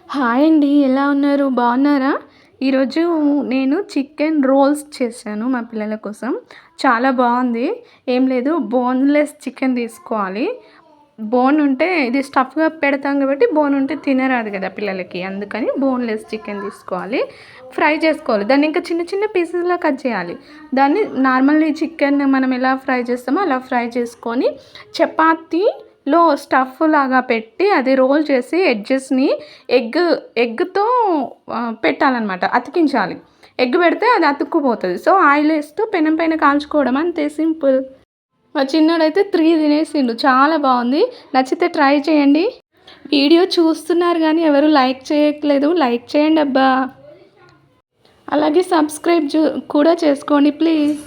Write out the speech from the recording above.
Hi అండి. ఎలా ఉన్నారు? బాగున్నారా? ఈరోజు నేను చికెన్ రోల్స్ చేశాను మా పిల్లల కోసం. చాలా బాగుంది. ఏం లేదు, బోన్‌లెస్ చికెన్ తీసుకోవాలి. బోన్ ఉంటే ఇది స్టఫ్‌గా పెడతాం కాబట్టి బోన్ ఉంటే తినరాదు కదా పిల్లలకి. అందుకని బోన్‌లెస్ చికెన్ తీసుకోవాలి. ఫ్రై చేసుకోవాలి. దాన్ని ఇంకా చిన్న చిన్న పీసెస్‌లా కట్ చేయాలి. దాన్ని నార్మల్లీ చికెన్ మనం ఎలా ఫ్రై చేస్తామో అలా ఫ్రై చేసుకొని చపాతీలో స్టఫ్ లాగా పెట్టి అది రోల్ చేసి ఎడ్జెస్‌ని ఎగ్‌తో పెట్టాలన్నమాట. అతికించాలి. ఎగ్ పెడితే అది అతుక్కుపోతది. సో, ఆయిల్ ఏస్తూ పెనం పైన కాల్చుకోవడం అంతే, సింపుల్. మా చిన్నోడైతే 3 తినేసిండు. చాలా బాగుంది. నచ్చితే ట్రై చేయండి. వీడియో చూస్తున్నారు కానీ ఎవరు లైక్ చేయట్లేదు. లైక్ చేయండి అబ్బా. అలాగే సబ్స్క్రైబ్ కూడా చేసుకోండి ప్లీజ్.